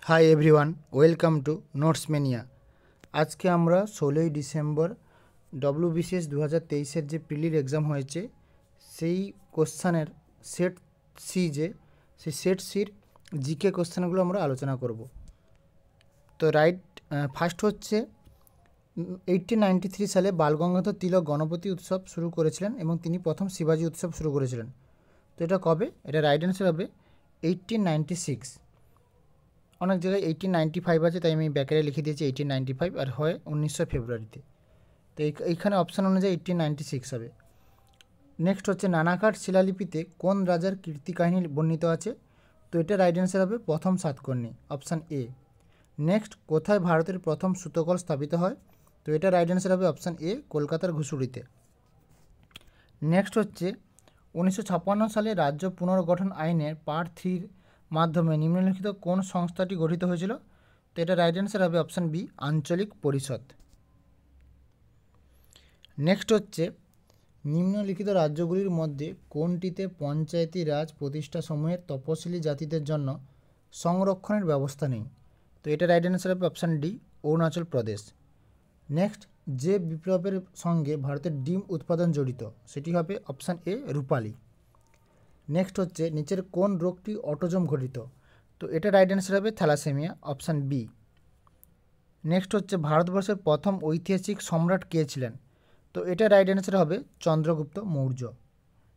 Hi everyone, welcome to notes mania. আজকে আমরা 16ই December WBCS 2023-এর যে প্রিলির এক্সাম হয়েছে সেই কোশ্চানের সেট সি সেই সেট সির জিকে কোশ্চানগুলো আমরা আলোচনা করব। তো ফার্স্ট হচ্ছে 1893 সালে বালগঙ্গাধর তিলক গণপতি উৎসব শুরু করেছিলেন এবং তিনি প্রথম শিবাজি উৎসব শুরু করেছিলেন। তো এটা কবে? এটা রাইট অ্যান্সার হবে 1896। অনেক জায়গায় 1895 আছে, তাই আমি ব্যাকেরে লিখে দিয়েছি 1895, আর হয় 1900 ফেব্রুয়ারিতে। তো এইখানে অপশান অনুযায়ী 1896 হবে। নেক্সট হচ্ছে নানাঘাট শিলালিপিতে কোন রাজার কীর্তি কাহিনী বর্ণিত আছে? তো এটা রাইট অ্যান্সার হবে প্রথম সাতকর্ণী, অপশান এ। নেক্সট, কোথায় ভারতের প্রথম সুতোকল স্থাপিত হয়? তো এটা রাইট অ্যান্সার হবে অপশান এ, কলকাতার ঘুষুড়িতে। নেক্সট হচ্ছে 1956 সালে রাজ্য পুনর্গঠন আইনের পার্ট 3-র মাধ্যমে নিম্নলিখিত কোন সংস্থাটি গঠিত হয়েছিল? তো এটা রাইট অ্যান্সার হবে অপশান বি, আঞ্চলিক পরিষদ। নেক্সট হচ্ছে নিম্নলিখিত রাজ্যগুলির মধ্যে কোনটিতে পঞ্চায়েতি রাজ প্রতিষ্ঠাসমূহের তপশিলি জাতিদের জন্য সংরক্ষণের ব্যবস্থা নেই? তো এটা রাইট অ্যান্সার হবে option D, Arunachal Pradesh. Next, যে বিপ্লবের সঙ্গে ভারতের ডিম উৎপাদন জড়িত সেটি হবে অপশান এ, রূপালী। নেক্সট হচ্ছে নিচের কোন রোগটি অটোজম ঘটিত? তো এটা রাইট অ্যান্সার হবে থ্যালাসেমিয়া, অপশান বি। নেক্সট হচ্ছে ভারতবর্ষের প্রথম ঐতিহাসিক সম্রাট কে ছিলেন? তো এটা রাইট অ্যান্সার হবে চন্দ্রগুপ্ত মৌর্য।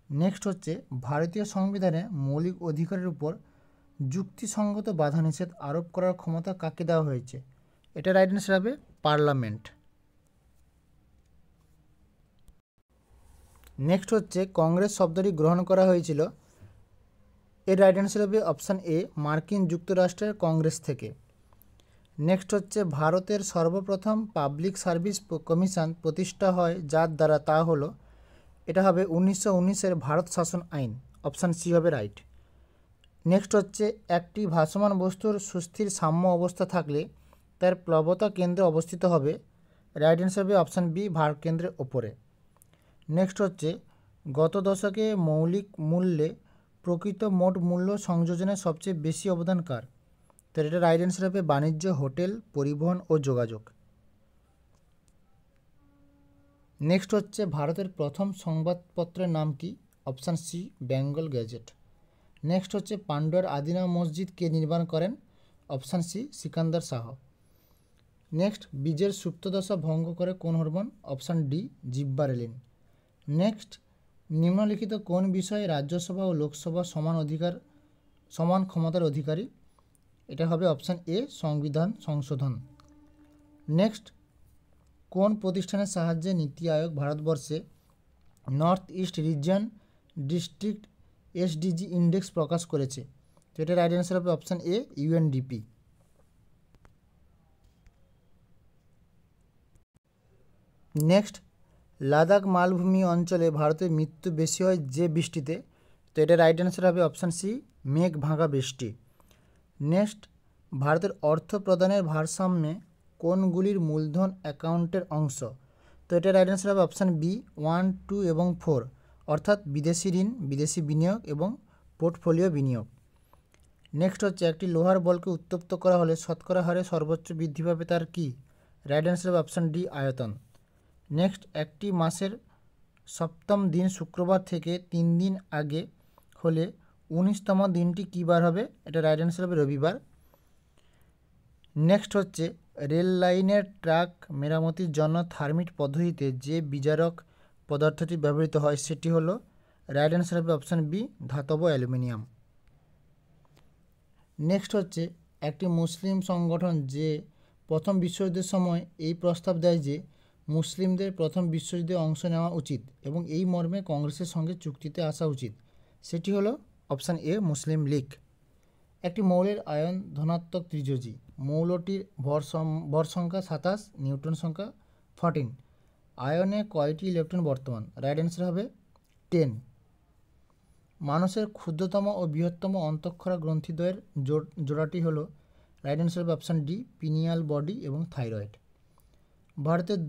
নেক্সট হচ্ছে ভারতীয় সংবিধানে মৌলিক অধিকারের উপর যুক্তিসঙ্গত বাধা নিষেধ আরোপ করার ক্ষমতা কাকে দেওয়া হয়েছে? এটা রাইট অ্যান্সার হবে পার্লামেন্ট। নেক্সট হচ্ছে কংগ্রেস শব্দটি গ্রহণ করা হয়েছিল, এর রাইট অ্যান্সার হবে অপশান এ, মার্কিন যুক্তরাষ্ট্রের কংগ্রেস থেকে। নেক্সট হচ্ছে ভারতের সর্বপ্রথম পাবলিক সার্ভিস কমিশন প্রতিষ্ঠা হয় যার দ্বারা, তা হলো, এটা হবে 1919-এর ভারত শাসন আইন, অপশান সি হবে রাইট। নেক্সট হচ্ছে একটি ভাসমান বস্তুর সুস্থির সাম্য অবস্থা থাকলে তার প্লবতা কেন্দ্রে অবস্থিত হবে, রাইট অ্যান্সার হবে অপশান বি, ভার কেন্দ্রের ওপরে। নেক্সট হচ্ছে গত দশকে মৌলিক মূল্যে প্রকৃত মোট মূল্য সংযোজনে সবচেয়ে বেশি অবদান কার? তো এটা রাইট অ্যান্সার হবে বাণিজ্য, হোটেল, পরিবহন ও যোগাযোগ। নেক্সট হচ্ছে ভারতের প্রথম সংবাদপত্রের নাম কি? Option C, Bengal Gazette. Next হচ্ছে পান্ডুয়ার আদিনা মসজিদ কে নির্মাণ করেন? Option C, Sikandar Shah. Next, বীজের সুপ্তদশা ভঙ্গ করে কোন হরমোন? Option D, gibberellin. নেক্সট, নিম্নলিখিত কোন বিষয়ে রাজ্যসভা ও লোকসভা সমান ক্ষমতার অধিকারী? এটা হবে অপশান এ, সংবিধান সংশোধন। নেক্সট, কোন প্রতিষ্ঠানের সাহায্যে নীতি আয়োগ ভারতবর্ষে north east region district SDG index প্রকাশ করেছে? তো এটা রাইট অ্যান্সার হবে option A, UNDP. Next, Ladakh মালভূমি অঞ্চলে ভারতের মৃত্যু বেশি হয় যে বৃষ্টিতে? তো এটা রাইট অ্যান্সার হবে অপশান সি, মেঘ ভাঙা বৃষ্টি। নেক্সট, ভারতের অর্থ প্রদানের ভারসাম্যে কোনগুলির মূলধন অ্যাকাউন্টের অংশ? তো এটা রাইট অ্যান্সার হবে অপশান বি, 1, 2 এবং 4, অর্থাৎ বিদেশি ঋণ, বিদেশি বিনিয়োগ এবং পোর্টফোলিও বিনিয়োগ। নেক্সট হচ্ছে একটি লোহার বলকে উত্তপ্ত করা হলে শতকরা হারে সর্বোচ্চ বৃদ্ধি পাবে তার কি? রাইট অ্যান্সার হবে অপশান ডি, আয়তন। নেক্সট, একটি মাসের সপ্তম দিন শুক্রবার থেকে 3 দিন আগে হলে 19তম দিনটি কী বার হবে? এটা রাইট অ্যান্সার হবে রবিবার। নেক্সট হচ্ছে রেল লাইনের ট্র্যাক মেরামতির জন্য থার্মিট পদ্ধতিতে যে বিজারক পদার্থটি ব্যবহৃত হয় সেটি হলো, রাইট অ্যান্সার হবে অপশান বি, ধাতব অ্যালুমিনিয়াম। নেক্সট হচ্ছে একটি মুসলিম সংগঠন যে প্রথম বিশ্বযুদ্ধের সময় এই প্রস্তাব দেয় যে মুসলিমদের প্রথম বিশ্বযুদ্ধে অংশ নেওয়া উচিত এবং এই মর্মে কংগ্রেসের সঙ্গে চুক্তিতে আসা উচিত, সেটি হলো অপশান এ, মুসলিম লীগ। একটি মৌলের আয়ন ধনাত্মক ত্রিযোজী, মৌলটির ভর সংখ্যা 27, নিউট্রন সংখ্যা 14, আয়নে কয়টি ইলেকট্রন বর্তমান? রাইট অ্যান্সার হবে 10। মানুষের ক্ষুদ্রতম ও বৃহত্তম অন্তঃক্ষরা গ্রন্থিদ্বয়ের জোড়াটি হলো, রাইট অ্যান্সার হবে অপশান ডি, পিনিয়াল বডি এবং থাইরয়েড। ভারতের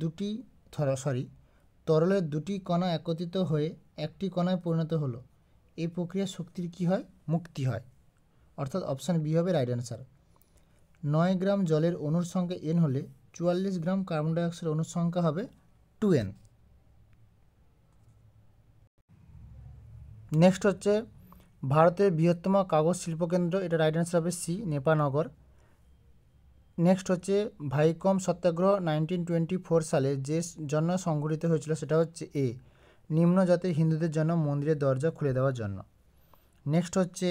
তরলের দুটি কণা একত্রিত হয়ে একটি কণায় পরিণত হলো, এই প্রক্রিয়া শক্তির কী হয়? মুক্তি হয়, অর্থাৎ অপশান বি হবে রাইট অ্যান্সার। 9 গ্রাম জলের অণুর সংখ্যা n হলে 44 গ্রাম কার্বন ডাইঅক্সাইডের অণুর সংখ্যা হবে 2n। নেক্সট হচ্ছে ভারতের বৃহত্তম কাগজ শিল্পকেন্দ্র, এটা রাইট অ্যান্সার হবে সি, নেপানগর। নেক্সট হচ্ছে ভাইকম সত্যাগ্রহ 1924 সালে যে জন্য সংঘটিত হয়েছিল সেটা হচ্ছে এ, নিম্ন জাতির হিন্দুদের জন্য মন্দিরের দরজা খুলে দেওয়ার জন্য। নেক্সট হচ্ছে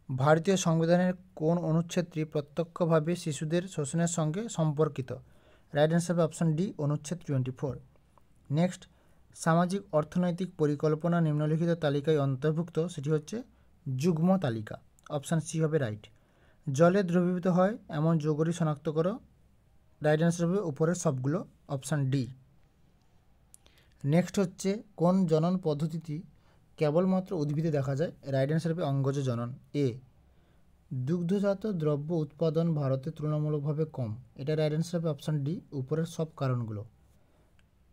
ভারতীয় সংবিধানের কোন অনুচ্ছেদটি প্রত্যক্ষভাবে শিশুদের শোষণের সঙ্গে সম্পর্কিত? রাইট অ্যান্সার হবে অপশন ডি, অনুচ্ছেদ 24। নেক্সট, সামাজিক অর্থনৈতিক পরিকল্পনা নিম্নলিখিত তালিকায় অন্তর্ভুক্ত, সেটি হচ্ছে যুগ্ম তালিকা, অপশান সি হবে রাইট। জলে দ্রবীভূত হয় এমন যৌগটি শনাক্ত করো, রাইট অ্যান্সার হবে উপরের সবগুলো, অপশান ডি। নেক্সট হচ্ছে কোন জনন পদ্ধতিটি কেবলমাত্র উদ্ভিদে দেখা যায়? রাইট অ্যান্সার হবে অঙ্গজ জনন, এ। দুগ্ধজাত দ্রব্য উৎপাদন ভারতে তুলনামূলকভাবে কম, এটা রাইট অ্যান্সার হবে অপশান ডি, উপরের সব কারণগুলো।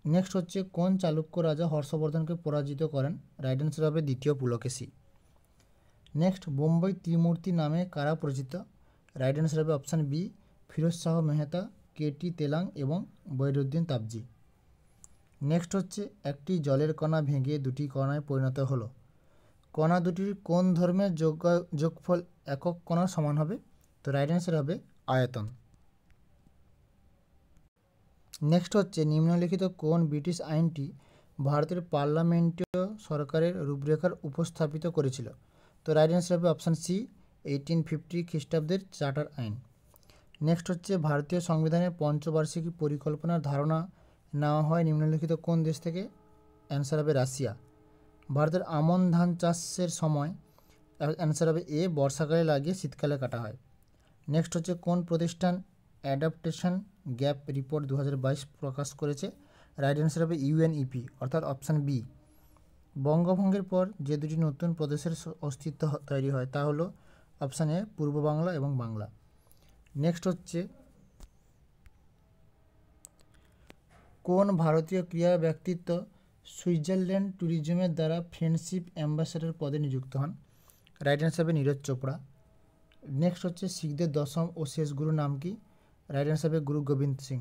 নেক্সট হচ্ছে কোন চালুক্য রাজা হর্ষবর্ধনকে পরাজিত করেন? রাইট অ্যান্সার হবে দ্বিতীয় পুলকেশী। নেক্সট, বোম্বাই ত্রিমূর্তি নামে কারা পরিচিত? রাইট অ্যান্সার হবে option B, Firoz Shah Mehta, K T Telang এবং বৈরুদ্দিন তাবজি। নেক্সট হচ্ছে একটি জলের কণা ভেঙে দুটি কণায় পরিণত হলো, কণা দুটির কোন ধর্মের যোগফল একক কণার সমান হবে? তো রাইট অ্যান্সার হবে আয়তন। নেক্সট হচ্ছে নিম্নলিখিত কোন ব্রিটিশ আইনটি ভারতের পার্লামেন্টীয় সরকারের রূপরেখার উপস্থাপিত করেছিল? তো রাইট অ্যান্সার হবে অপশান সি, 1850 খ্রিস্টাব্দের চার্টার আইন। নেক্সট হচ্ছে ভারতীয় সংবিধানের পঞ্চবার্ষিকী পরিকল্পনার ধারণা নেওয়া হয় নিম্নলিখিত কোন দেশ থেকে? অ্যান্সার হবে রাশিয়া। ভারতের আমন ধান চাষের সময়, অ্যান্সার হবে এ, বর্ষাকালে লাগিয়ে শীতকালে কাটা হয়। নেক্সট হচ্ছে কোন প্রতিষ্ঠান অ্যাডাপ্টেশন গ্যাপ রিপোর্ট 2022 প্রকাশ করেছে? রাইট অ্যান্সার হবে ইউএনইপি, অর্থাৎ অপশান বি। বঙ্গভঙ্গের পর যে দুটি নতুন প্রদেশের অস্তিত্ব তৈরি হয় তা হলো অপশান এ, পূর্ব বাংলা এবং বাংলা। নেক্সট হচ্ছে কোন ভারতীয় ক্রীড়া ব্যক্তিত্ব সুইজারল্যান্ড ট্যুরিজমের দ্বারা ফ্রেন্ডশিপ অ্যাম্বাসেডর পদে নিযুক্ত হন? রাইট অ্যান্সার হবে নীরজ চোপড়া। নেক্সট হচ্ছে শিখদের দশম ও শেষ গুরু নাম কি? রাইট অ্যান্সার হবে গুরু গোবিন্দ সিং,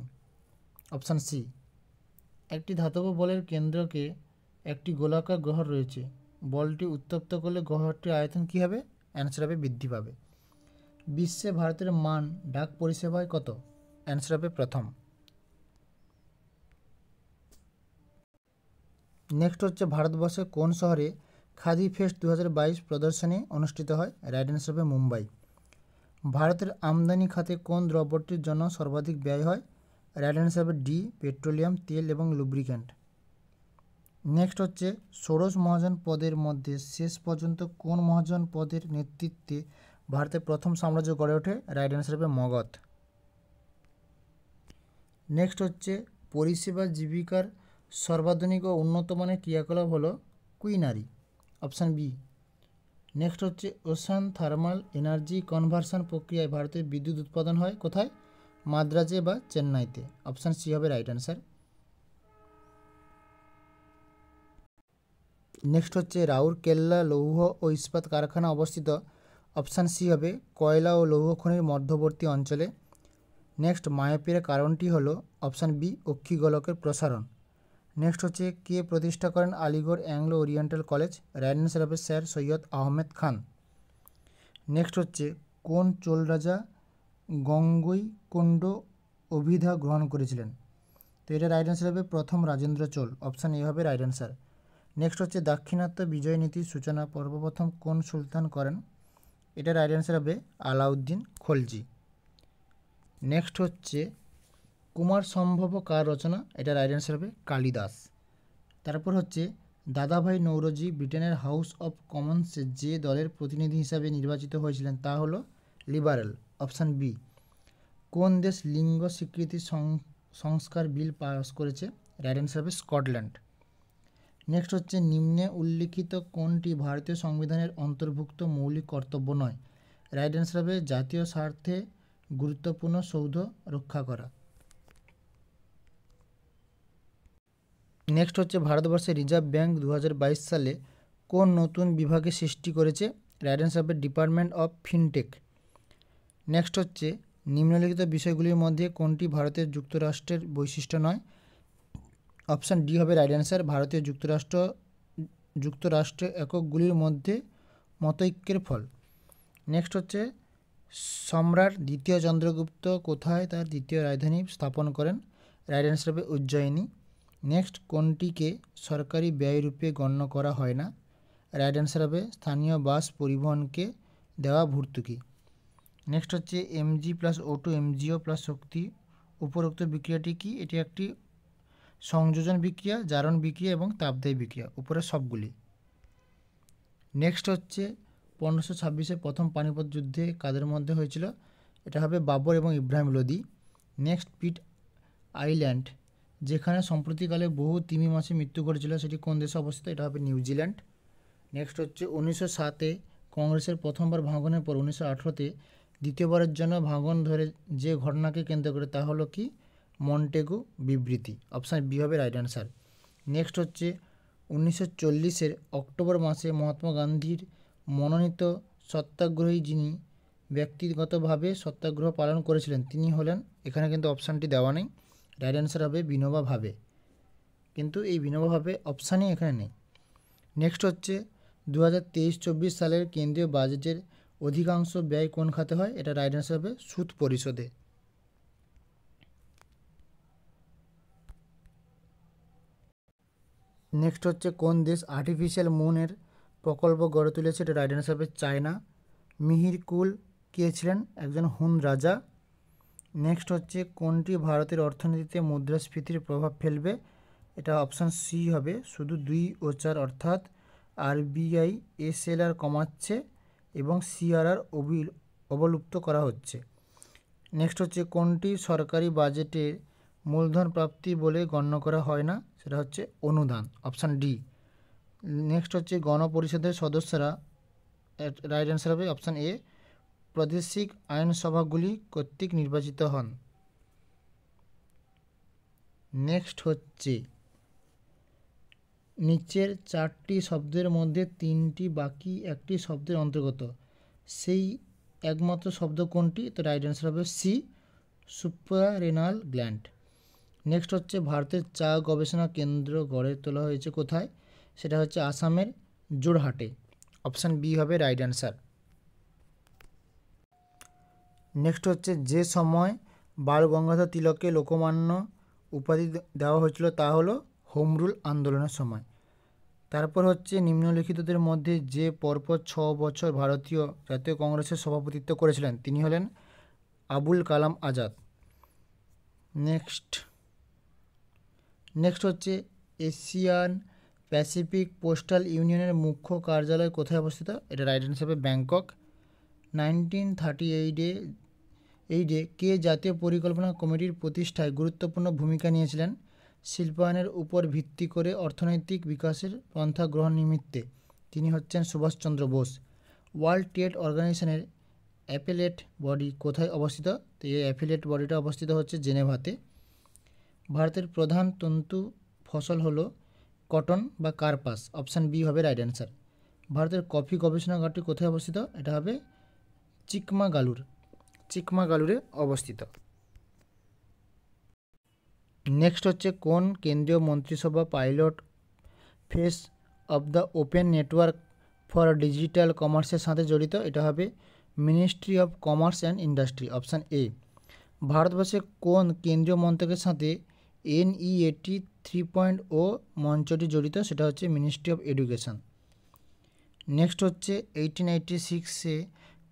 অপশান সি। একটি ধাতব বলের কেন্দ্রকে একটি গোলাকার গহ্বর রয়েছে, বলটি উত্তপ্ত করলে গহ্বরটির আয়তন কী হবে? অ্যান্সার হবে বৃদ্ধি পাবে। বিশ্বে ভারতের মান ডাক পরিষেবায় কত? অ্যান্সার হবে প্রথম। নেক্সট হচ্ছে ভারতবর্ষের কোন শহরে খাদি ফেস্ট 2022 প্রদর্শনী অনুষ্ঠিত হয়? রাইট অ্যান্সার হবে মুম্বাই। ভারতের আমদানি খাতে কোন দ্রব্যটির জন্য সর্বাধিক ব্যয় হয়? রাইট অ্যান্সার হবে ডি, পেট্রোলিয়াম, তেল এবং লুব্রিক্যান্ট। নেক্সট হচ্ছে ষোড়শ মহাজন পদের মধ্যে শেষ পর্যন্ত কোন মহাজন পদের নেতৃত্বে ভারতের প্রথম সাম্রাজ্য গড়ে ওঠে? রাইট অ্যান্সার হবে মগধ। নেক্সট হচ্ছে পরিষেবা জীবিকার সর্বাধুনিক ও উন্নত মানের ক্রিয়াকলাপ হলো কুইনারি, অপশান বি। নেক্সট হচ্ছে ওশান থার্মাল এনার্জি কনভার্সন প্রক্রিয়ায় ভারতের বিদ্যুৎ উৎপাদন হয় কোথায়? মাদ্রাজে বা চেন্নাইতে, অপশান সি হবে রাইট অ্যান্সার। নেক্সট হচ্ছে রাউরকেল্লা লৌহ ও ইস্পাত কারখানা অবস্থিত, অপশান সি হবে কয়লা ও লৌহ খনির মধ্যবর্তী অঞ্চলে। নেক্সট, মায়োপিয়ার কারণটি হলো অপশান বি, অক্ষিগোলকের প্রসারণ। নেক্সট হচ্ছে কে প্রতিষ্ঠা করেন Aligarh Anglo oriental college? Right answer হবে স্যার সৈয়দ আহমেদ খান। নেক্সট হচ্ছে কোন চোল রাজা গঙ্গৈকোন্ড অভিধা গ্রহণ করেছিলেন? তো এটা রাইট অ্যান্সার হবে প্রথম রাজেন্দ্র চোল, অপশান এ হবে রাইট অ্যান্সার। নেক্সট হচ্ছে দাক্ষিণাত্য বিজয় নীতির সূচনা সর্বপ্রথম কোন সুলতান করেন? এটা রাইট অ্যান্সার হবে আলাউদ্দিন খলজি। নেক্সট হচ্ছে কুমার সম্ভব কার রচনা? এটা রাইট অ্যান্সার হবে কালিদাস। তারপর হচ্ছে দাদাভাই নৌরোজি ব্রিটেনের হাউস অফ কমন্সে যে দলের প্রতিনিধি হিসাবে নির্বাচিত হয়েছিলেন তা হলো লিবারেল, অপশান বি। কোন দেশ লিঙ্গ স্বীকৃতি সংস্কার বিল পাস করেছে? রাইট অ্যান্সার হবে স্কটল্যান্ড। নেক্সট হচ্ছে নিম্নে উল্লিখিত কোনটি ভারতীয় সংবিধানের অন্তর্ভুক্ত মৌলিক কর্তব্য নয়? রাইট অ্যান্সার হবে জাতীয় স্বার্থে গুরুত্বপূর্ণ সৌধ রক্ষা করা। নেক্সট হচ্ছে ভারতবর্ষের রিজার্ভ ব্যাঙ্ক 2022 সালে কোন নতুন বিভাগে সৃষ্টি করেছে? রাইট অ্যান্সার হবে ডিপার্টমেন্ট অফ ফিনটেক। নেক্সট হচ্ছে নিম্নলিখিত বিষয়গুলির মধ্যে কোনটি ভারতের যুক্তরাষ্ট্রের বৈশিষ্ট্য নয়? অপশান ডি হবে রাইট অ্যান্সার। ভারতীয় যুক্তরাষ্ট্র এককগুলির মধ্যে মতৈক্যের ফল। নেক্সট হচ্ছে সম্রাট দ্বিতীয় চন্দ্রগুপ্ত কোথায় তার দ্বিতীয় রাজধানী স্থাপন করেন? রাইট অ্যান্সার হবে উজ্জয়িনী। নেক্সট কোনটিকে সরকারি ব্যয়রূপে গণ্য করা হয় না? রাইট অ্যান্সার হবে স্থানীয় বাস পরিবহনকে দেওয়া ভর্তুকি। নেক্সট হচ্ছে Mg+O2 MgO প্লাস শক্তি উপরোক্ত বিক্রিয়াটি কি? এটি একটি সংযোজন বিক্রিয়া, জারণ বিক্রিয়া এবং তাপদাহী বিক্রিয়া, উপরে সবগুলি। নেক্সট হচ্ছে 1526 প্রথম পানিপথ যুদ্ধে কাদের মধ্যে হয়েছিল? এটা হবে বাবর এবং ইব্রাহিম লোদি। নেক্সট পিট আইল্যান্ড যেখানে সম্প্রতিকালে বহু তিমি মাছে মৃত্যু ঘটেছিল সেটি কোন দেশে অবস্থিত? এটা হবে নিউজিল্যান্ড। নেক্সট হচ্ছে 1907 কংগ্রেসের প্রথমবার ভাঙনের পর 1918 দ্বিতীয়বারের জন্য ভাঙন ধরে যে ঘটনাকে কেন্দ্র করে তা হলো কি? মন্টেগু বিবৃতি। অপশান বি হবে রাইট অ্যান্সার। নেক্সট হচ্ছে 1940 অক্টোবর মাসে মহাত্মা গান্ধীর মনোনীত সত্যাগ্রহী যিনি ব্যক্তিগতভাবে সত্যাগ্রহ পালন করেছিলেন তিনি হলেন, এখানে কিন্তু অপশানটি দেওয়া নেই, রাইট অ্যান্সার হবে বিনোবা ভাবে, কিন্তু এই বিনোবা ভাবে অপশানই এখানে নেই। নেক্সট হচ্ছে 2023-24 সালের কেন্দ্রীয় বাজেটের অধিকাংশ ব্যয় কোন খাতে হয়? এটা রাইট অ্যান্সার হবে সুদ পরিশোধে। নেক্সট হচ্ছে কোন দেশ আর্টিফিশিয়াল মুনের প্রকল্প গড়ে তুলেছে? এটা রাইট অ্যান্সার হবে চায়না। মিহির কুল কে ছিলেন? একজন হুন রাজা। নেক্সট হচ্ছে কোনটি ভারতের অর্থনীতিতে মুদ্রাস্ফীতির প্রভাব ফেলবে? এটা অপশান সি হবে শুধু 2 ও 4, অর্থাৎ আরবিআই এসএলআর কমাচ্ছে এবং সিআরআর অবলুপ্ত করা হচ্ছে। নেক্সট হচ্ছে কোনটি সরকারি বাজেটে মূলধন প্রাপ্তি বলে গণ্য করা হয় না? সেটা হচ্ছে অনুদান, অপশান ডি। নেক্সট হচ্ছে গণপরিষদের সদস্যরা, রাইট অ্যান্সার হবে অপশান এ, প্রাদেশিক আইনসভাগুলি কর্তৃক নির্বাচিত হন। নেক্সট হচ্ছে নিচের 4টি শব্দের মধ্যে 3টি বাকি একটি শব্দের অন্তর্গত, সেই একমাত্র শব্দ কোনটি? তো রাইট অ্যান্সার হবে সি, সুপ্রারেনাল গ্ল্যান্ড। নেক্সট হচ্ছে ভারতের চা গবেষণা কেন্দ্র গড়ে তোলা হয়েছে কোথায়? সেটা হচ্ছে আসামের জোরহাটে। অপশান বি হবে রাইট অ্যান্সার। নেক্সট হচ্ছে যে সময় বাল গঙ্গাধর তিলককে লোকমান্য উপাধি দেওয়া হয়েছিল তা হলো হোম রুল আন্দোলনের সময়। তারপর হচ্ছে নিম্নলিখিতদের মধ্যে যে পরপর 6 বছর ভারতীয় জাতীয় কংগ্রেসের সভাপতিত্ব করেছিলেন তিনি হলেন আবুল কালাম আজাদ। নেক্সট হচ্ছে এশিয়ান প্যাসিফিক পোস্টাল ইউনিয়নের মুখ্য কার্যালয় কোথায় অবস্থিত? এটা রাইট অ্যান্সার হবে ব্যাংকক। 1938 কে জাতীয় পরিকল্পনা কমিটির প্রতিষ্ঠায় গুরুত্বপূর্ণ ভূমিকা নিয়েছিলেন? শিল্পায়নের উপর ভিত্তি করে অর্থনৈতিক বিকাশের পন্থা গ্রহণ নিমিত্তে তিনি হচ্ছেন সুভাষচন্দ্র বোস। ওয়ার্ল্ড ট্রেড অর্গানাইজেশনের অ্যাপেলেট বডি কোথায় অবস্থিত? তো এই অ্যাপেলেট বডিটা অবস্থিত হচ্ছে জেনেভাতে। ভারতের প্রধান তন্তু ফসল হলো কটন বা কার্পাস। অপশান বি হবে রাইট অ্যান্সার। ভারতের কফি গবেষণাগারটি কোথায় অবস্থিত? এটা হবে চিকমাগালুরে অবস্থিত। নেক্সট হচ্ছে কোন কেন্দ্রীয় মন্ত্রিসভা pilot face of the open network for digital কমার্সের সাথে জড়িত? এটা হবে ministry of commerce and industry. Option A. ভারতবর্ষে কোন কেন্দ্রীয় মন্ত্রকের সাথে NEAT 3.0 মঞ্চটি জড়িত? সেটা হচ্ছে মিনিস্ট্রি অফ এডুকেশন। নেক্সট হচ্ছে 1886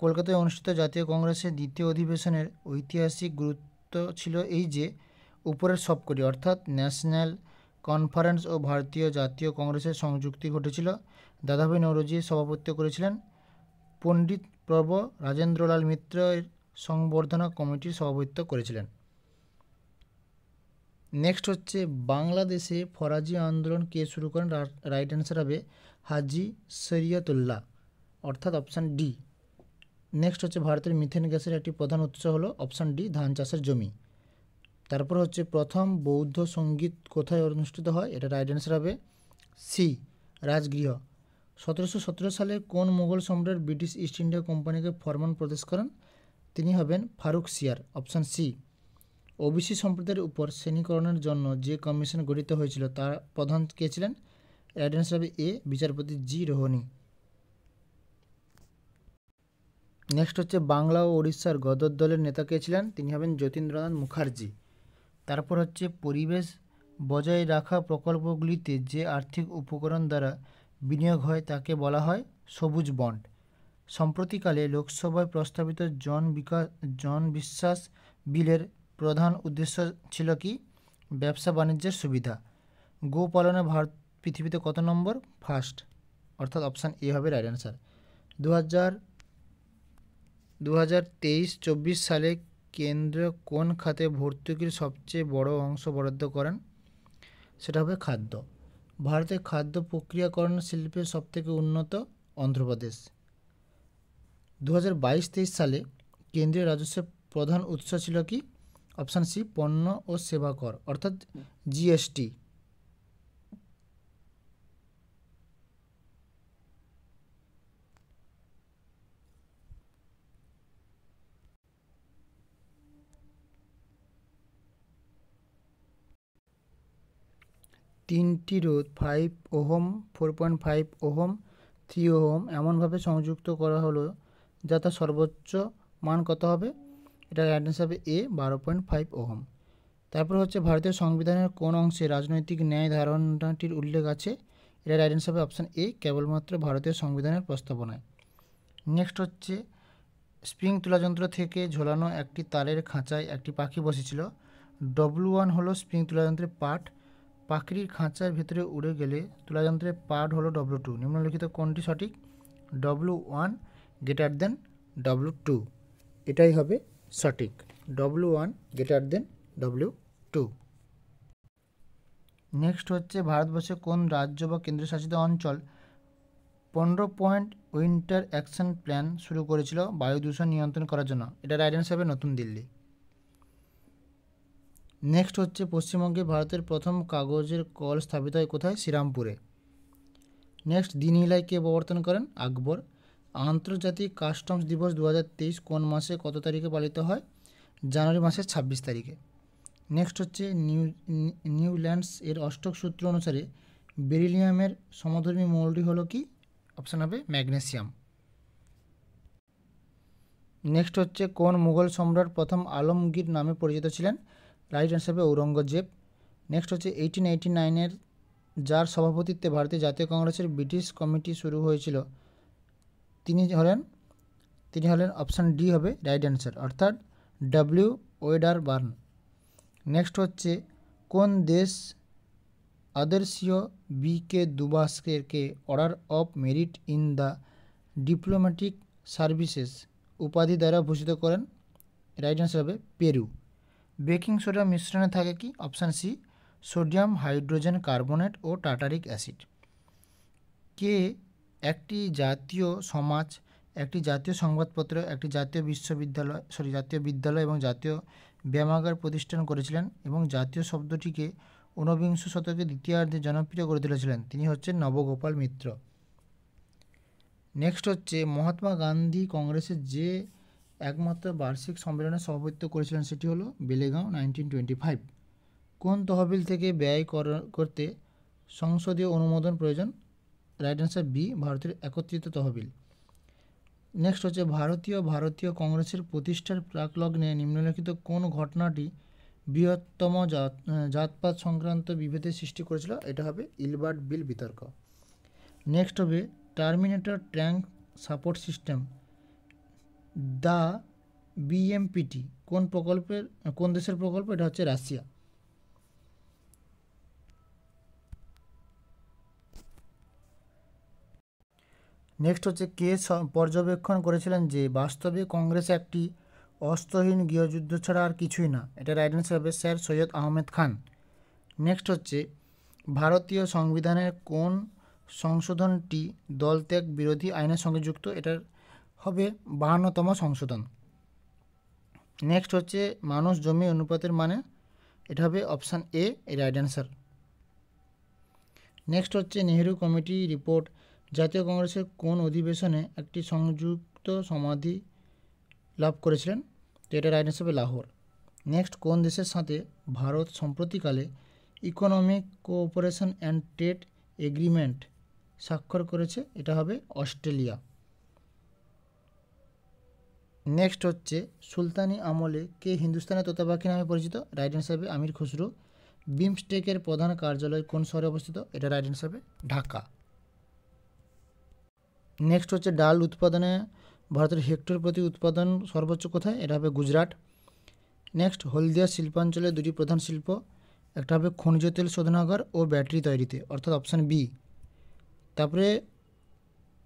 কলকাতায় অনুষ্ঠিত জাতীয় কংগ্রেসের দ্বিতীয় অধিবেশনের ঐতিহাসিক গুরুত্ব ছিল এই যে উপরের সবকটি, অর্থাৎ ন্যাশনাল কনফারেন্স ও ভারতীয় জাতীয় কংগ্রেসের সংযুক্তি ঘটেছিল। দাদাভাই নওরোজি সভাপতিত্ব করেছিলেন। পণ্ডিত প্রভ রাজেন্দ্রলাল মিত্র এর সংবর্ধনা কমিটির সভাপতিত্ব করেছিলেন। নেক্সট হচ্ছে বাংলাদেশে ফরাজি আন্দোলন কে শুরু করেন? রাইট অ্যান্সার হবে হাজি শরিয়তুল্লাহ, অর্থাৎ অপশান ডি। নেক্সট হচ্ছে ভারতের মিথেন গ্যাসের একটি প্রধান উৎস হলো অপশান ডি ধান চাষের জমি। তারপর হচ্ছে প্রথম বৌদ্ধ সঙ্গীত কোথায় অনুষ্ঠিত হয়? এটা রাইট অ্যান্সার হবে সি, রাজগৃহ। 1717 সালে কোন মুঘল সম্রাট ব্রিটিশ ইস্ট ইন্ডিয়া কোম্পানিকে ফরমান প্রদেশ করেন? তিনি হবেন ফারুক সিয়ার, অপশান সি। ওবিসি সম্প্রদায়ের উপর শ্রেণীকরণের জন্য যে কমিশন গঠিত হয়েছিল তার প্রধান কে ছিলেন? রাইট অ্যান্সার হবে এ, বিচারপতি জি রোহনি। নেক্সট হচ্ছে বাংলা ও উড়িষ্যার গদর দলের নেতা কে ছিলেন? তিনি হবেন যতীন্দ্রনাথ মুখার্জি। তারপর হচ্ছে পরিবেশ বজায় রাখা প্রকল্পগুলিতে যে আর্থিক উপকরণ দ্বারা বিনিয়োগ হয় তাকে বলা হয় সবুজ বন্ড। সম্প্রতিকালে লোকসভায় প্রস্তাবিত জন বিশ্বাস বিলের প্রধান উদ্দেশ্য ছিল কি? ব্যবসা বাণিজ্যের সুবিধা। গোপালনে ভারত পৃথিবীতে কত নম্বর? ফার্স্ট, অর্থাৎ অপশান এ হবে রাইট অ্যান্সার। 2023-24 সালে কেন্দ্র কোন খাতে ভর্তুকির সবচেয়ে বড় অংশ বরাদ্দ করেন? সেটা হবে খাদ্য। ভারতের খাদ্য প্রক্রিয়াকরণ শিল্পে সবথেকে উন্নত অন্ধ্রপ্রদেশ। 2022-23 সালে কেন্দ্রীয় রাজস্বের প্রধান উৎস ছিল কি? অপশান সি, পণ্য ও সেবা কর, অর্থাৎ জিএসটি। তিনটি রোধ 5 ওহম, 4.5 ওহম, 3 ওহম এমনভাবে সংযুক্ত করা হলো যা তার সর্বোচ্চ মান কত হবে? এটা রাইট অ্যান্সার হবে এ, 12.5 ওহম। তারপর হচ্ছে ভারতীয় সংবিধানের কোন অংশে রাজনৈতিক ন্যায় ধারণাটির উল্লেখ আছে? এটা রাইট অ্যান্সার হবে অপশান এ, কেবলমাত্র ভারতীয় সংবিধানের প্রস্তাবনায়। নেক্সট হচ্ছে স্প্রিং তুলাযন্ত্র থেকে ঝোলানো একটি তারের খাঁচায় একটি পাখি বসেছিল। W1 হলো স্প্রিং তুলাযন্ত্রের পার্ট। পাখির খাঁচার ভেতরে উড়ে গেলে তুলাযন্ত্রের পার্ট হলো W2। নিম্নলিখিত কোনটি সঠিক? W1 গ্রেটার দেন W2, এটাই হবে সঠিক। W1 greater than W2। Next হচ্ছে ভারতবর্ষে কোন রাজ্য বা কেন্দ্রশাসিত অঞ্চল 15 পয়েন্ট উইন্টার অ্যাকশন প্ল্যান শুরু করেছিল বায়ু দূষণ নিয়ন্ত্রণ করার জন্য? এটা রাইট অ্যান্সার হবে নতুন দিল্লি। নেক্সট হচ্ছে পশ্চিমবঙ্গে ভারতের প্রথম কাগজের কল স্থাপিত হয় কোথায়? শ্রীরামপুরে। নেক্সট দিনহিলাই কে প্রবর্তন করেন? আকবর। আন্তর্জাতিক কাস্টমস দিবস 2023 কোন মাসে কত তারিখে পালিত হয়? জানুয়ারি মাসের 26 তারিখে। নেক্সট হচ্ছে নিউল্যান্ডস এর অষ্টক সূত্র অনুসারে বেরিলিয়ামের সমধর্মী মৌলটি হলো কি? অপশান হবে ম্যাগনেসিয়াম। নেক্সট হচ্ছে কোন মুঘল সম্রাট প্রথম আলমগীর নামে পরিচিত ছিলেন? রাইট অ্যান্সার হবে ঔরঙ্গজেব। নেক্সট হচ্ছে 1889-এর যার সভাপতিত্বে ভারতীয় জাতীয় কংগ্রেসের ব্রিটিশ কমিটি শুরু হয়েছিল তিনি হলেন অপশান ডি হবে রাইট অ্যান্সার, অর্থাৎ ডব্লিউ ওয়েডারবার্ন। নেক্সট হচ্ছে কোন দেশ আদর্শীয় বি.কে দুবাসকে order of merit in the diplomatic services উপাধি দ্বারা ভূষিত করেন? রাইট অ্যান্সার হবে পেরু। বেকিং সোডা মিশ্রণে থাকে কি? Option C, sodium hydrogen carbonate ও টার্টারিক অ্যাসিড। কে একটি জাতীয় সমাজ, একটি জাতীয় সংবাদপত্র, একটি জাতীয় বিদ্যালয় এবং জাতীয় ব্যায়ামাগার প্রতিষ্ঠান করেছিলেন এবং জাতীয় শব্দটিকে ঊনবিংশ শতকের দ্বিতীয়ার্ধে জনপ্রিয় করে তুলেছিলেন? তিনি হচ্ছেন নবগোপাল মিত্র। নেক্সট হচ্ছে মহাত্মা গান্ধী কংগ্রেসের যে একমাত্র বার্ষিক সম্মেলনে সভাপতিত্ব করেছিলেন সেটি হলো বেলেগাঁও 1925। কোন তহবিল থেকে ব্যয় করতে সংসদীয় অনুমোদন প্রয়োজন? রাইট অ্যান্সার বি, ভারতের একত্রিত তহবিল। নেক্সট হচ্ছে ভারতীয় কংগ্রেসের প্রতিষ্ঠার প্রাকলগ্নে নিম্নলিখিত কোন ঘটনাটি বৃহত্তম জাতপাত সংক্রান্ত বিভেদের সৃষ্টি করেছিল? এটা হবে ইলবার্ট বিল বিতর্ক। নেক্সট হবে terminator tank support system the BMPT কোন দেশের প্রকল্প? এটা হচ্ছে রাশিয়া। নেক্সট হচ্ছে কে পর্যবেক্ষণ করেছিলেন যে বাস্তবে কংগ্রেস একটি অস্ত্রহীন গৃহযুদ্ধ ছাড়া আর কিছুই না? এটা রাইট অ্যান্সার হবে স্যার সৈয়দ আহমেদ খান। নেক্সট হচ্ছে ভারতীয় সংবিধানের কোন সংশোধনটি দলত্যাগ বিরোধী আইনের সঙ্গে যুক্ত? এটার হবে 52তম সংশোধন। নেক্সট হচ্ছে মানুষ জমি অনুপাতের মানে? এটা হবে অপশান এ, রাইট অ্যান্সার। নেক্সট হচ্ছে নেহেরু কমিটি রিপোর্ট জাতীয় কংগ্রেসের কোন অধিবেশনে একটি সংযুক্ত সমাধি লাভ করেছিলেন, তো এটা রাইট অ্যান্সার হবে লাহোর। নেক্সট, কোন দেশের সাথে ভারত সম্প্রতিকালে economic cooperation and trade agreement স্বাক্ষর করেছে? এটা হবে অস্ট্রেলিয়া। নেক্সট হচ্ছে, সুলতানি আমলে কে হিন্দুস্তানের তোতাপাখি নামে পরিচিত? রাইট অ্যান্সার হবে আমির খুসরো। বিমস্টেকের প্রধান কার্যালয় কোন শহরে অবস্থিত? এটা রাইট অ্যান্সার হবে ঢাকা। নেক্সট হচ্ছে, ডাল উৎপাদনে ভারতের হেক্টর প্রতি উৎপাদন সর্বোচ্চ কোথায়? এটা হবে গুজরাট। নেক্সট, হলদিয়া শিল্পাঞ্চলের দুটি প্রধান শিল্প, একটা হবে খনিজ তেল শোধনাগার ও ব্যাটারি তৈরিতে, অর্থাৎ অপশান বি। তারপরে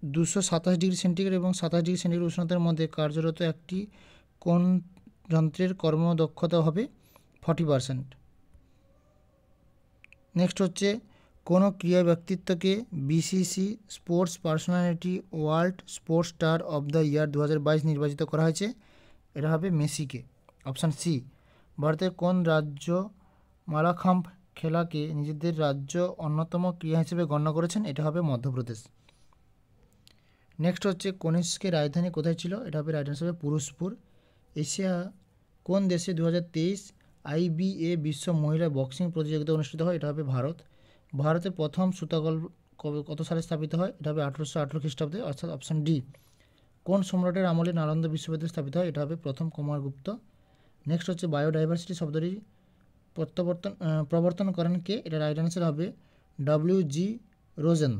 227 ডিগ্রি সেন্টিগ্রেড এবং 27 ডিগ্রি সেন্টিগ্রেড উষ্ণতার মধ্যে কার্যরত একটি কোন যন্ত্রের কর্মদক্ষতা হবে 40%। নেক্সট হচ্ছে, কোনো ক্রীড়া ব্যক্তিত্বকে BBC sports personality world sports star of the year 2022 নির্বাচিত করা হয়েছে? এটা হবে মেসিকে, অপশান সি। ভারতের কোন রাজ্য মালাখাম্ব খেলাকে নিজেদের রাজ্য অন্যতম ক্রীড়া হিসেবে গণ্য করেছেন? এটা হবে মধ্যপ্রদেশ। নেক্সট হচ্ছে, কনিষ্কের রাজধানী কোথায় ছিল? এটা হবে রাইট অ্যান্সার হবে পুরুষপুর। এশিয়া কোন দেশে 2023 IBA বিশ্ব মহিলা বক্সিং প্রতিযোগিতা অনুষ্ঠিত হয়? এটা হবে ভারত। ভারতে প্রথম সুতাকল কত সালে স্থাপিত হয়? এটা হবে 1818 খ্রিস্টাব্দে, অর্থাৎ অপশান ডি। কোন সম্রাটের আমলে নালন্দা বিশ্ববিদ্যালয় স্থাপিত হয়? এটা হবে প্রথম কুমারগুপ্ত। নেক্সট হচ্ছে, বায়োডাইভার্সিটি শব্দটি প্রবর্তন করেন কে? এটা রাইট অ্যান্সার হবে WG রোজেন।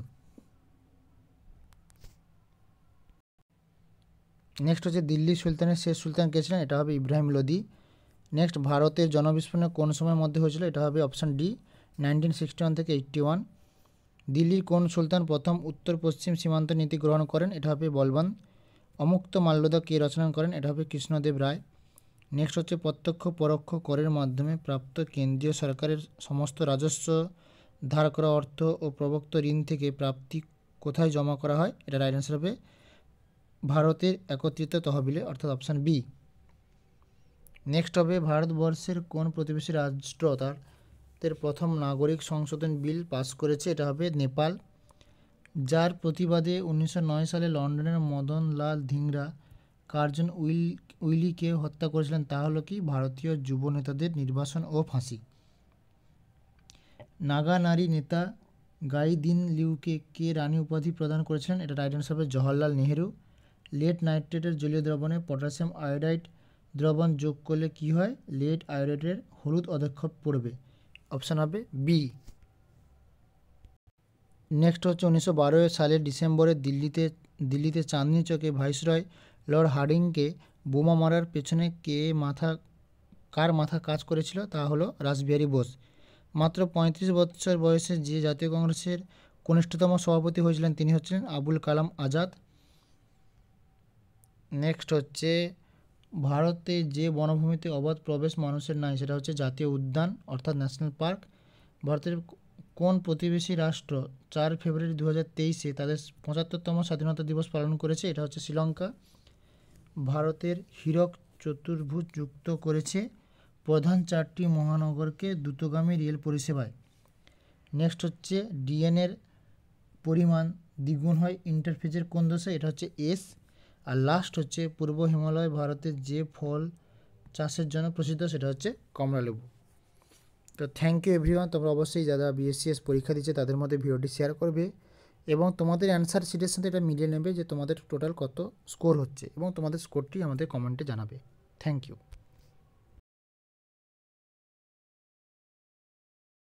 নেক্সট হচ্ছে, দিল্লি সুলতানের শেষ সুলতান কে ছিলেন? এটা হবে ইব্রাহিম লোদি। নেক্সট, ভারতের জনবিস্ফোরণ কোন সময়ের মধ্যে হয়েছিল? এটা হবে অপশান ডি 1961 থেকে 81। দিল্লির কোন সুলতান প্রথম উত্তর পশ্চিম সীমান্ত নীতি গ্রহণ করেন? এটা হবে বলবন। অমুক্ত মাল্যদা কে রচনা করেন? এটা হবে কৃষ্ণদেব রায়। নেক্সট হচ্ছে, প্রত্যক্ষ পরোক্ষ করের মাধ্যমে প্রাপ্ত কেন্দ্রীয় সরকারের সমস্ত রাজস্ব, ধার করা অর্থ ও প্রবক্ত ঋণ থেকে প্রাপ্তি কোথায় জমা করা হয়? এটা রাইট অ্যান্সার হবে ভারতের একত্রিত তহবিলে, অর্থাৎ অপশান বি। নেক্সট হবে, ভারতবর্ষের কোন প্রতিবেশী রাষ্ট্র তাদের প্রথম নাগরিক সংশোধন বিল পাস করেছে? এটা হবে নেপাল। যার প্রতিবাদে 1909 সালে লন্ডনের মদনলাল ধিংরা কার্জন উইলিকে হত্যা করেছিলেন, তা হলো কি? ভারতীয় যুব নেতাদের নির্বাসন ও ফাঁসি। নাগা নারী নেতা গাইদিন লিউকে কে রানী উপাধি প্রদান করেছিলেন? এটা রাইট অ্যান্সার হবে জওহরলাল নেহেরু। লেড নাইট্রেটের জলীয় দ্রবণে পটাশিয়াম আয়োডাইড দ্রবণ যোগ করলে কি হয়? লেড আয়োডাইডের হলুদ অধক্ষেপ পড়বে, অপশান হবে বি। নেক্সট হচ্ছে, 1912 সালের ডিসেম্বরে দিল্লিতে চাঁদনি চকে ভাইসরয় লর্ড হার্ডিংকে বোমা মারার পেছনে কার মাথা কাজ করেছিল? তা হলো রাসবিহারী বোস। মাত্র 35 বছর বয়সে যে জাতীয় কংগ্রেসের কনিষ্ঠতম সভাপতি হয়েছিলেন তিনি হচ্ছিলেন আবুল কালাম আজাদ। নেক্সট হচ্ছে, ভারতে যে বনভূমিতে অবাধ প্রবেশ মানুষের নাই সেটা হচ্ছে জাতীয় উদ্যান, অর্থাৎ ন্যাশনাল পার্ক। ভারতের কোন প্রতিবেশী রাষ্ট্র 4 ফেব্রুয়ারি 2023 তাদের 75তম স্বাধীনতা দিবস পালন করেছে? এটা হচ্ছে শ্রীলঙ্কা। ভারতের হীরক চতুর্ভুজ যুক্ত করেছে প্রধান 4টি মহানগরকে দ্রুতগামী রেল পরিষেবায়। নেক্সট হচ্ছে, ডিএনএর পরিমাণ দ্বিগুণ হয় ইন্টারফেজের কোন দশা? এটা হচ্ছে এস। আর লাস্ট হচ্ছে, পূর্ব হিমালয় ভারতের যে ফল চাষের জন্য প্রসিদ্ধ সেটা হচ্ছে কমলালেবু। তো থ্যাংক ইউ এভরিওয়ান। তোমরা অবশ্যই যারা BSCS পরীক্ষা দিচ্ছে তাদের মধ্যে ভিডিওটি শেয়ার করবে এবং তোমাদের অ্যান্সার শিটের সাথে এটা মিলিয়ে নেবে যে তোমাদের টোটাল কত স্কোর হচ্ছে এবং তোমাদের স্কোরটি আমাদের কমেন্টে জানাবে। Thank you.